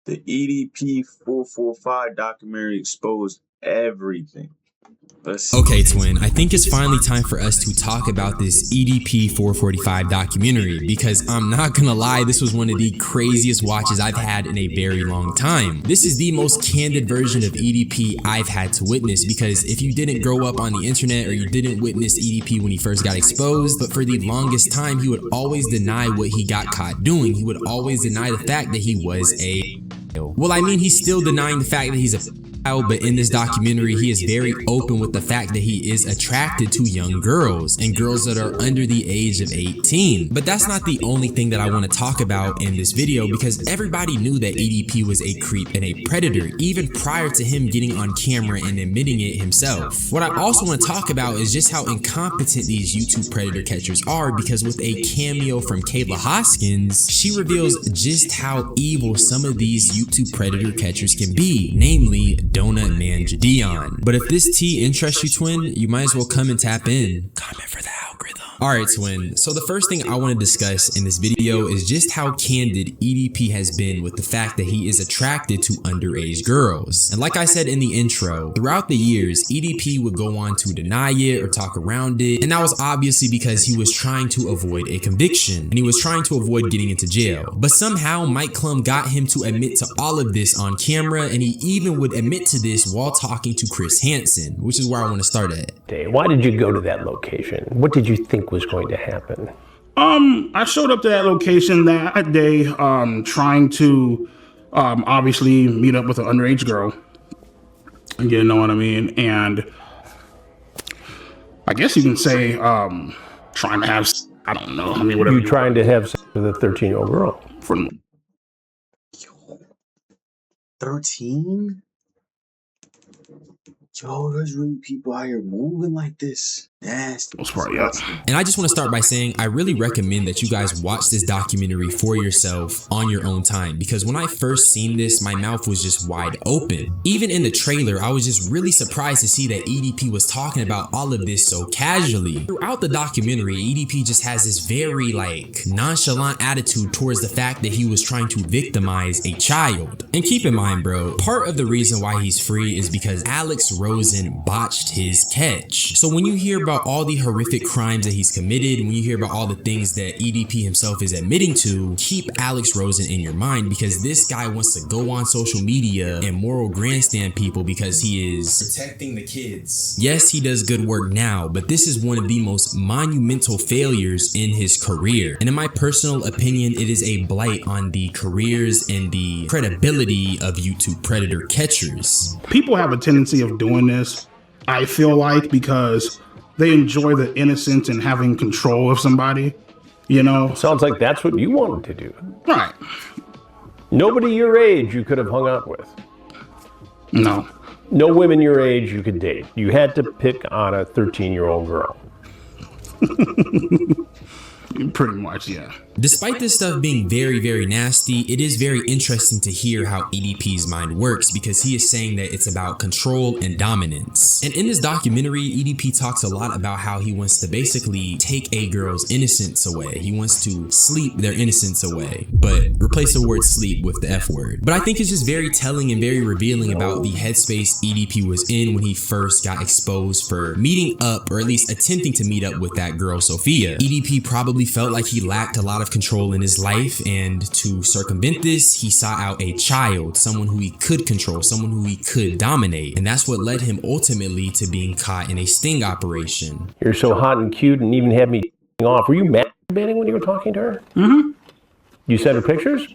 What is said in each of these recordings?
The EDP 445 documentary exposed everything. Okay, twin, I think it's finally time for us to talk about this EDP 445 documentary, because I'm not gonna lie, this was one of the craziest watches I've had in a very long time. This is the most candid version of EDP I've had to witness, because if you didn't grow up on the internet or you didn't witness EDP when he first got exposed, but for the longest time he would always deny what he got caught doing. He would always deny the fact that he was a... Well, I mean, he's still denying the fact that he's a... but in this documentary he is very open with the fact that he is attracted to young girls and girls that are under the age of 18. But that's not the only thing that I want to talk about in this video, because everybody knew that EDP was a creep and a predator even prior to him getting on camera and admitting it himself. What I also want to talk about is just how incompetent these YouTube predator catchers are, because with a cameo from Kayla Hoskins, she reveals just how evil some of these YouTube predator catchers can be, namely Donut Man Jadion. But if this tea interests you, twin, you might as well come and tap in. Comment for the algorithm. Alright, twin, so the first thing I want to discuss in this video is just how candid EDP has been with the fact that he is attracted to underage girls. And like I said in the intro, throughout the years, EDP would go on to deny it or talk around it, and that was obviously because he was trying to avoid a conviction, and he was trying to avoid getting into jail. But somehow Mike Klum got him to admit to all of this on camera, and he even would admit to this while talking to Chris Hansen, which is where I want to start at. Why did you go to that location? What did you think was going to happen? I showed up to that location that day, trying to obviously meet up with an underage girl. You know what I mean? And I guess you can say trying to have, I don't know, I mean, whatever. You trying to have sex with a 13-year-old girl? From 13? Yo, there's really people out here moving like this. Nasty. And I just want to start by saying I really recommend that you guys watch this documentary for yourself on your own time, because when I first seen this, my mouth was just wide open. Even in the trailer, I was just really surprised to see that EDP was talking about all of this so casually. Throughout the documentary, EDP just has this very nonchalant attitude towards the fact that he was trying to victimize a child. And keep in mind, bro, part of the reason why he's free is because Alex Rosen botched his catch. So when you hear about all the horrific crimes that he's committed, when you hear about all the things that EDP himself is admitting to, keep Alex Rosen in your mind, because this guy wants to go on social media and moral grandstand people because he is protecting the kids. Yes, he does good work now, but this is one of the most monumental failures in his career. And in my personal opinion, it is a blight on the careers and the credibility of YouTube predator catchers. People have a tendency of doing this, I feel like, because they enjoy the innocence and having control of somebody, you know? Sounds like that's what you wanted to do. Right. Nobody your age you could have hung out with. No. No women your age you could date. You had to pick on a 13-year-old girl. Pretty much, yeah. Despite this stuff being very, very nasty, it is very interesting to hear how EDP's mind works, because he is saying that it's about control and dominance. And in this documentary, EDP talks a lot about how he wants to basically take a girl's innocence away. He wants to sleep their innocence away, but replace the word sleep with the F word. But I think it's just very telling and very revealing about the headspace EDP was in when he first got exposed for meeting up, or at least attempting to meet up with that girl, Sophia. EDP probably felt like he lacked a lot of control in his life, and to circumvent this, he sought out a child, someone who he could control, someone who he could dominate, and that's what led him ultimately to being caught in a sting operation. You're so hot and cute and even had me off. Were you masturbating when you were talking to her? Mm-hmm. You sent her pictures?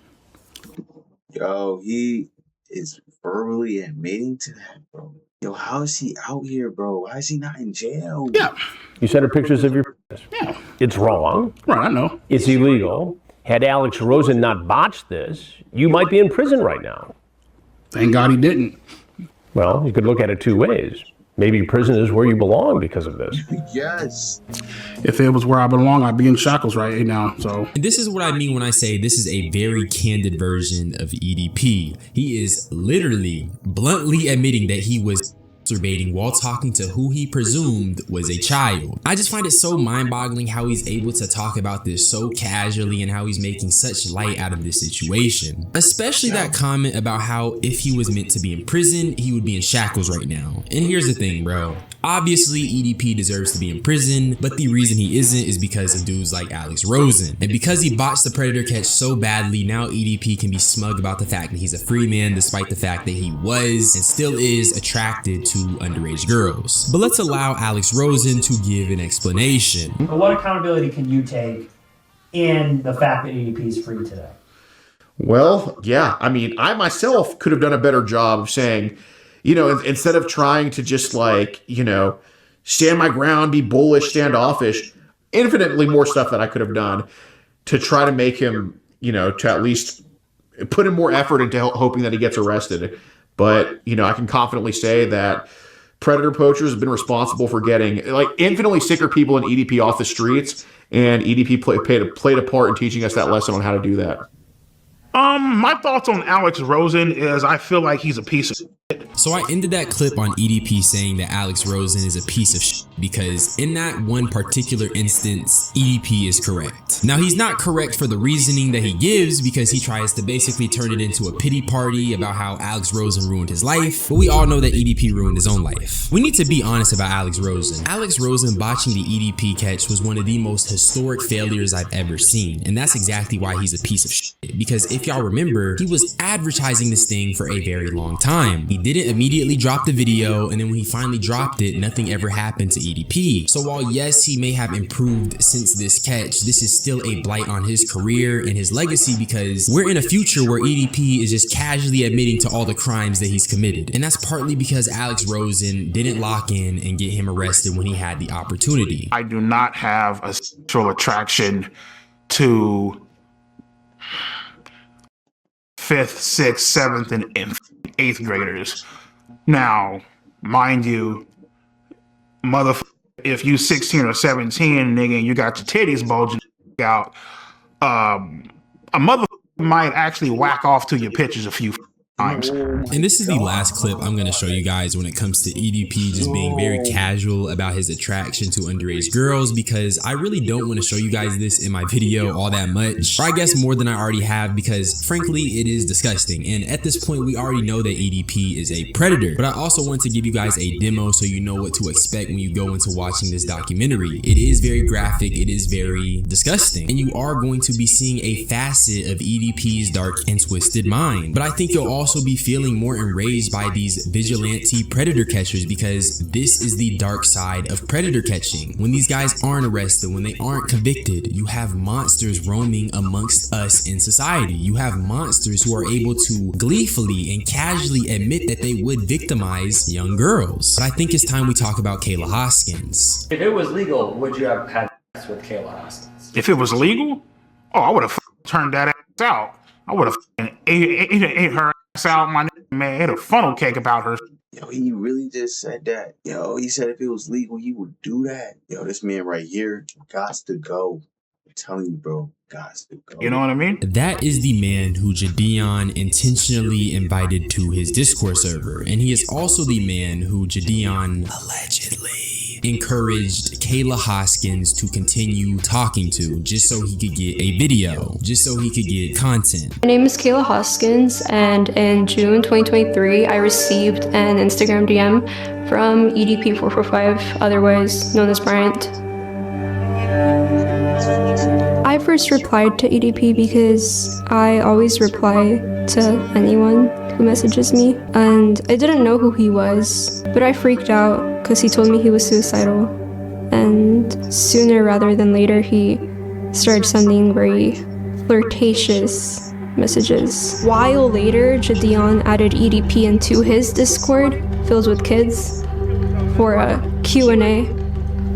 Yo, he is verbally admitting to that, bro. Yo, how is he out here, bro? Why is he not in jail? Yeah. You sent her pictures of your... Yeah. It's wrong. Right, I know. It's illegal. Had Alex Rosen not botched this, you might be in prison right now. Thank God he didn't. Well, you could look at it two ways. Maybe prison is where you belong because of this. Yes. If it was where I belong, I'd be in shackles right now, so. And this is what I mean when I say this is a very candid version of EDP. He is literally, bluntly admitting that he was masturbating while talking to who he presumed was a child. I just find it so mind-boggling how he's able to talk about this so casually and how he's making such light out of this situation. Especially that comment about how if he was meant to be in prison, he would be in shackles right now. And here's the thing, bro. Obviously, EDP deserves to be in prison, but the reason he isn't is because of dudes like Alex Rosen. And because he botched the predator catch so badly, now EDP can be smug about the fact that he's a free man despite the fact that he was and still is attracted to underage girls. But let's allow Alex Rosen to give an explanation. But what accountability can you take in the fact that EDP is free today? Well, yeah, I mean, I myself could have done a better job of saying, you know, instead of trying to just like, you know, stand my ground, be bullish, standoffish, infinitely more stuff that I could have done to try to make him, you know, to at least put in more effort into hoping that he gets arrested. But, you know, I can confidently say that predator poachers have been responsible for getting like infinitely sicker people in EDP off the streets, and EDP played a part in teaching us that lesson on how to do that. My thoughts on Alex Rosen is I feel like he's a piece of shit. So I ended that clip on EDP saying that Alex Rosen is a piece of shit because in that one particular instance, EDP is correct. Now he's not correct for the reasoning that he gives because he tries to basically turn it into a pity party about how Alex Rosen ruined his life, but we all know that EDP ruined his own life. We need to be honest about Alex Rosen. Alex Rosen botching the EDP catch was one of the most historic failures I've ever seen, and that's exactly why he's a piece of shit. Because if y'all remember, he was advertising this thing for a very long time. He didn't immediately drop the video, and then when he finally dropped it, nothing ever happened to EDP. So while yes, he may have improved since this catch, this is still a blight on his career and his legacy because we're in a future where EDP is just casually admitting to all the crimes that he's committed. And that's partly because Alex Rosen didn't lock in and get him arrested when he had the opportunity. I do not have a sexual attraction to 5th, 6th, 7th, and 8th graders. Now, mind you, if you 16 or 17, nigga, and you got your titties bulging out, a might actually whack off to your pictures a few times. And this is the last clip I'm going to show you guys when it comes to EDP just being very casual about his attraction to underage girls, because I really don't want to show you guys this in my video all that much, or I guess more than I already have, because frankly it is disgusting. And at this point we already know that EDP is a predator, but I also want to give you guys a demo so you know what to expect when you go into watching this documentary. It is very graphic, it is very disgusting, and you are going to be seeing a facet of EDP's dark and twisted mind. But I think you'll also be feeling more enraged by these vigilante predator catchers, because this is the dark side of predator catching. When these guys aren't arrested, when they aren't convicted, you have monsters roaming amongst us in society. You have monsters who are able to gleefully and casually admit that they would victimize young girls. But I think it's time we talk about Kayla Hoskins. If it was legal, would you have had sex with Kayla Hoskins? If it was legal, oh, I would have turned that ass out. I would have ate her ass out, my nigga, man. Had a funnel cake about her. Yo, he really just said that. Yo, he said if it was legal, he would do that. Yo, this man right here gots to go. I'm telling you, bro, gots to go. You know what I mean? That is the man who Jadion intentionally invited to his Discord server, and he is also the man who Jadion allegedly encouraged Kayla Hoskins to continue talking to, just so he could get a video, just so he could get content. My name is Kayla Hoskins, and in June 2023, I received an Instagram DM from EDP445, otherwise known as Bryant. I first replied to EDP because I always reply to anyone who messages me, and I didn't know who he was, but I freaked out because he told me he was suicidal, and sooner rather than later he started sending very flirtatious messages. While later, Jadion added EDP into his Discord filled with kids for a Q&A,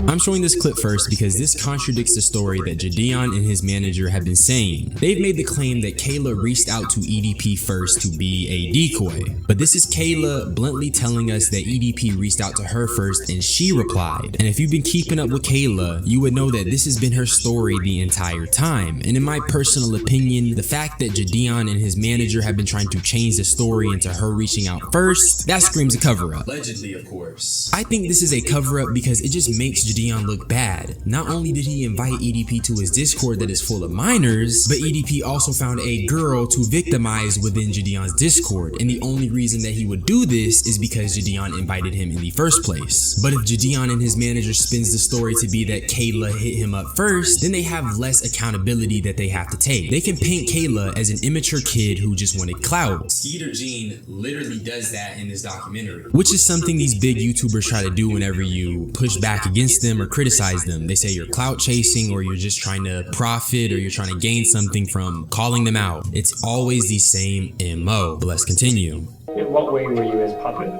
I'm showing this clip first because this contradicts the story that Jadeon and his manager have been saying. They've made the claim that Kayla reached out to EDP first to be a decoy, but this is Kayla bluntly telling us that EDP reached out to her first and she replied. And if you've been keeping up with Kayla, you would know that this has been her story the entire time. And in my personal opinion, the fact that Jadeon and his manager have been trying to change the story into her reaching out first, that screams a cover-up. Allegedly, of course. I think this is a cover-up because it just makes Jadeon look bad. Not only did he invite EDP to his Discord that is full of minors, but EDP also found a girl to victimize within Jadeon's Discord, and the only reason that he would do this is because Jadeon invited him in the first place. But if Jadeon and his manager spins the story to be that Kayla hit him up first, then they have less accountability that they have to take. They can paint Kayla as an immature kid who just wanted clout. Skeeter Jean literally does that in this documentary, which is something these big YouTubers try to do whenever you push back against them or criticize them. They say you're clout chasing, or you're just trying to profit, or you're trying to gain something from calling them out. It's always the same MO. But let's continue. In what way were you his puppet?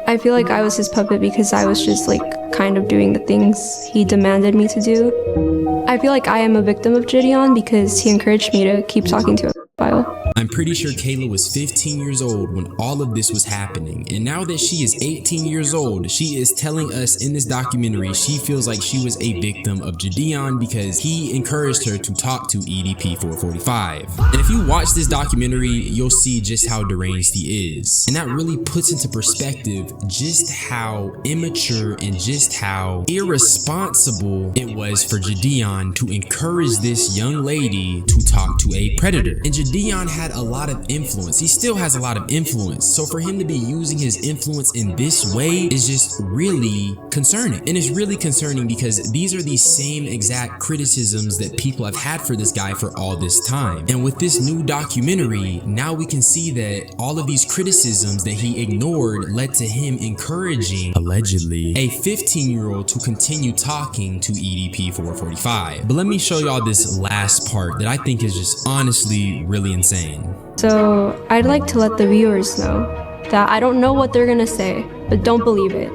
I feel like I was his puppet because I was just like kind of doing the things he demanded me to do. I feel like I am a victim of Jadeon because he encouraged me to keep talking to him for a while. I'm pretty sure Kayla was 15 years old when all of this was happening, and now that she is 18 years old, she is telling us in this documentary she feels like she was a victim of Jadeon because he encouraged her to talk to EDP 445. And if you watch this documentary, you'll see just how deranged he is, and that really puts into perspective just how immature and just how irresponsible it was for Jadeon to encourage this young lady to talk to a predator. And Jadeon had a lot of influence. He still has a lot of influence. So for him to be using his influence in this way is just really concerning. And it's really concerning because these are the same exact criticisms that people have had for this guy for all this time. And with this new documentary, now we can see that all of these criticisms that he ignored led to him encouraging, allegedly, a 15-year-old to continue talking to EDP 445. But let me show y'all this last part that I think is just honestly really insane. So I'd like to let the viewers know that I don't know what they're gonna say, but don't believe it.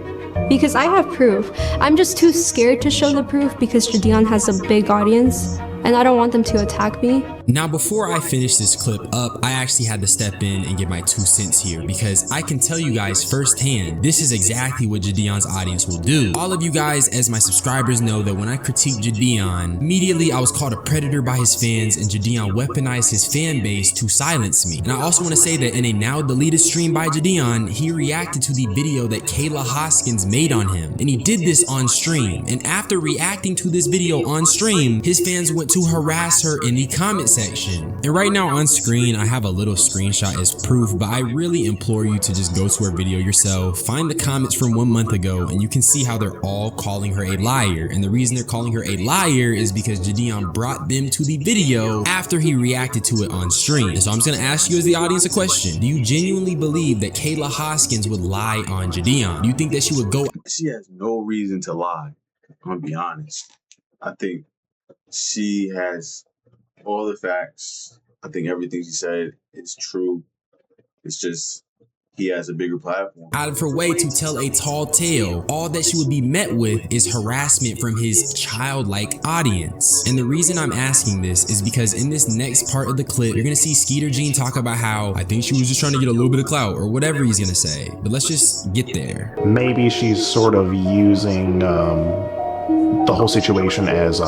Because I have proof. I'm just too scared to show the proof because Jadeon has a big audience and I don't want them to attack me. Now, before I finish this clip up, I actually had to step in and give my 2 cents here because I can tell you guys firsthand, this is exactly what Jadeon's audience will do. All of you guys, as my subscribers, know that when I critique Jadeon, immediately I was called a predator by his fans, and Jadeon weaponized his fan base to silence me. And I also want to say that in a now deleted stream by Jadeon, he reacted to the video that Kayla Hoskins made on him, and he did this on stream. And after reacting to this video on stream, his fans went to harass her in the comment section. And right now on screen, I have a little screenshot as proof, but I really implore you to just go to her video yourself, find the comments from 1 month ago, and you can see how they're all calling her a liar. And the reason they're calling her a liar is because Jadeon brought them to the video after he reacted to it on stream. And so I'm just gonna ask you as the audience a question. Do you genuinely believe that Kayla Hoskins would lie on Jadeon? Do you think that she would go? She has no reason to lie. I'm gonna be honest. I think she has all the facts. I think everything she said is true. It's just he has a bigger platform. Out of her way to tell a tall tale, all that she would be met with is harassment from his childlike audience. And the reason I'm asking this is because in this next part of the clip, you're gonna see Skeeter Jean talk about how I think she was just trying to get a little bit of clout or whatever he's gonna say. But let's just get there. Maybe she's sort of using the whole situation as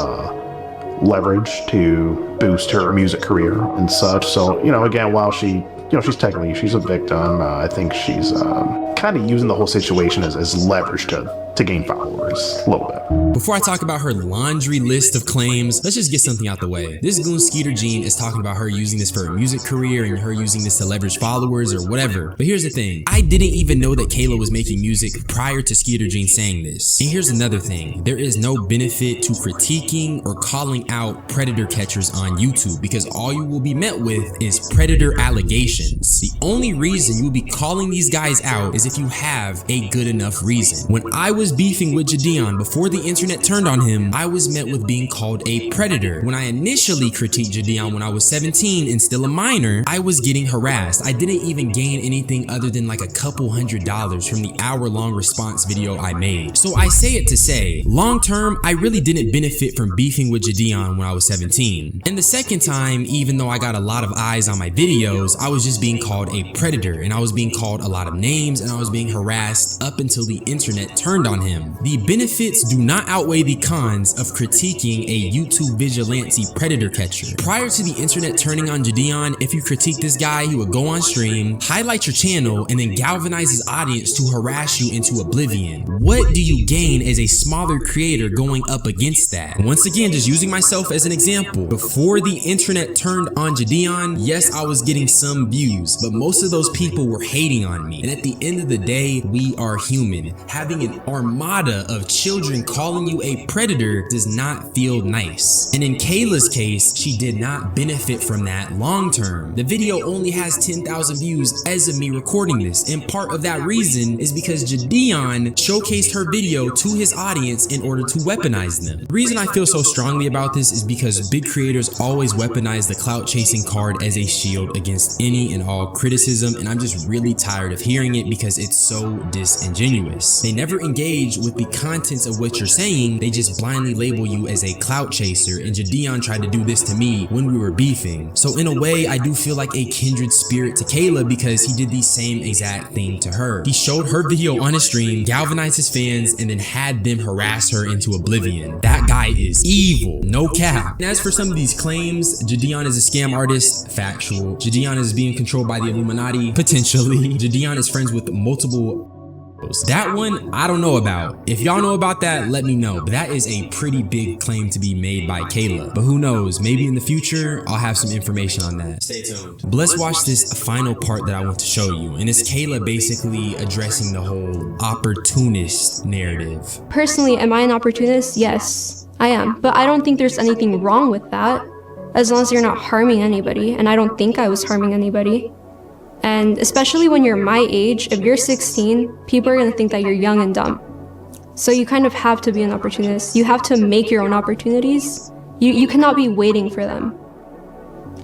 leverage to boost her music career and such. So, you know, again, while she's a victim, I think she's kind of using the whole situation as leverage to gain followers a little bit. Before I talk about her laundry list of claims, let's just get something out the way. This goon Skeeter Jean is talking about her using this for her music career and her using this to leverage followers or whatever. But here's the thing. I didn't even know that Kayla was making music prior to Skeeter Jean saying this. And here's another thing. There is no benefit to critiquing or calling out predator catchers on YouTube because all you will be met with is predator allegations. The only reason you will be calling these guys out is if you have a good enough reason. When I was was beefing with Jadeon before the internet turned on him, I was met with being called a predator. When I initially critiqued Jadeon when I was 17 and still a minor, I was getting harassed. I didn't even gain anything other than like a couple $100s from the hour-long response video I made. So I say it to say, long term, I really didn't benefit from beefing with Jadeon when I was 17. And the second time, even though I got a lot of eyes on my videos, I was just being called a predator, and I was being called a lot of names, and I was being harassed up until the internet turned on him. The benefits do not outweigh the cons of critiquing a YouTube vigilante predator catcher. Prior to the internet turning on Jadeon, if you critique this guy, he would go on stream, highlight your channel, and then galvanize his audience to harass you into oblivion. What do you gain as a smaller creator going up against that? Once again, just using myself as an example, before the internet turned on Jadeon, yes, I was getting some views, but most of those people were hating on me. And at the end of the day, we are human. Having an armada of children calling you a predator does not feel nice. And in Kayla's case, she did not benefit from that long term. The video only has 10,000 views as of me recording this, and part of that reason is because Jadeon showcased her video to his audience in order to weaponize them. The reason I feel so strongly about this is because big creators always weaponize the clout chasing card as a shield against any and all criticism, and I'm just really tired of hearing it because it's so disingenuous. They never engage with the contents of what you're saying, they just blindly label you as a clout chaser, and Jadeon tried to do this to me when we were beefing. So in a way, I do feel like a kindred spirit to Kayla because he did the same exact thing to her. He showed her video on his stream, galvanized his fans, and then had them harass her into oblivion. That guy is evil, no cap. And as for some of these claims, Jadeon is a scam artist, factual. Jadeon is being controlled by the Illuminati, potentially. Jadeon is friends with multiple. That one, I don't know about. If y'all know about that, let me know. But that is a pretty big claim to be made by Kayla. But who knows, maybe in the future, I'll have some information on that. Stay tuned. But let's watch this final part that I want to show you. And it's Kayla basically addressing the whole opportunist narrative. Personally, am I an opportunist? Yes, I am. But I don't think there's anything wrong with that, as long as you're not harming anybody. And I don't think I was harming anybody. And especially when you're my age, if you're 16, people are going to think that you're young and dumb. So you kind of have to be an opportunist. You have to make your own opportunities. You cannot be waiting for them.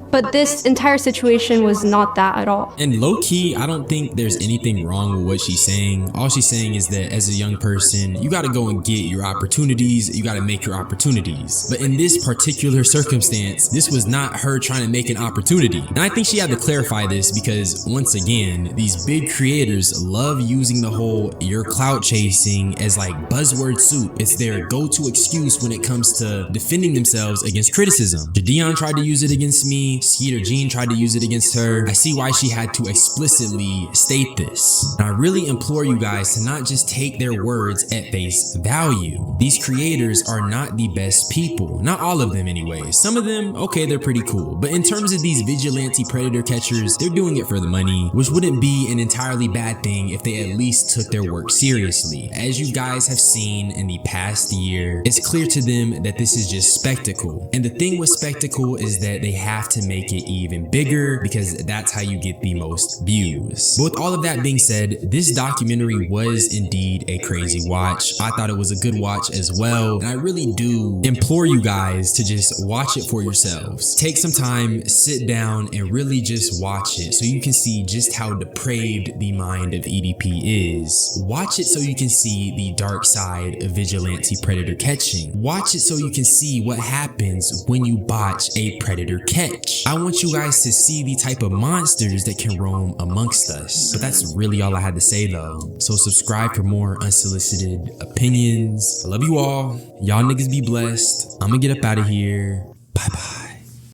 But this entire situation was not that at all. And low-key, I don't think there's anything wrong with what she's saying. All she's saying is that as a young person, you gotta go and get your opportunities, you gotta make your opportunities. But in this particular circumstance, this was not her trying to make an opportunity. And I think she had to clarify this because, once again, these big creators love using the whole "you're clout chasing" as like buzzword soup. It's their go-to excuse when it comes to defending themselves against criticism. Jadeon tried to use it against me. Skeeter Jean tried to use it against her. I see why she had to explicitly state this. And I really implore you guys to not just take their words at face value. These creators are not the best people. Not all of them anyway. Some of them, okay, they're pretty cool. But in terms of these vigilante predator catchers, they're doing it for the money, which wouldn't be an entirely bad thing if they at least took their work seriously. As you guys have seen in the past year, it's clear to them that this is just spectacle. And the thing with spectacle is that they have to make it even bigger because that's how you get the most views. But with all of that being said, this documentary was indeed a crazy watch. I thought it was a good watch as well, and I really do implore you guys to just watch it for yourselves. Take some time, sit down, and really just watch it so you can see just how depraved the mind of EDP is. Watch it so you can see the dark side of vigilante predator catching. Watch it so you can see what happens when you botch a predator catch. I want you guys to see the type of monsters that can roam amongst us. But that's really all I had to say though. So subscribe for more unsolicited opinions. I love you all. Y'all niggas be blessed. I'm gonna get up out of here. Bye bye.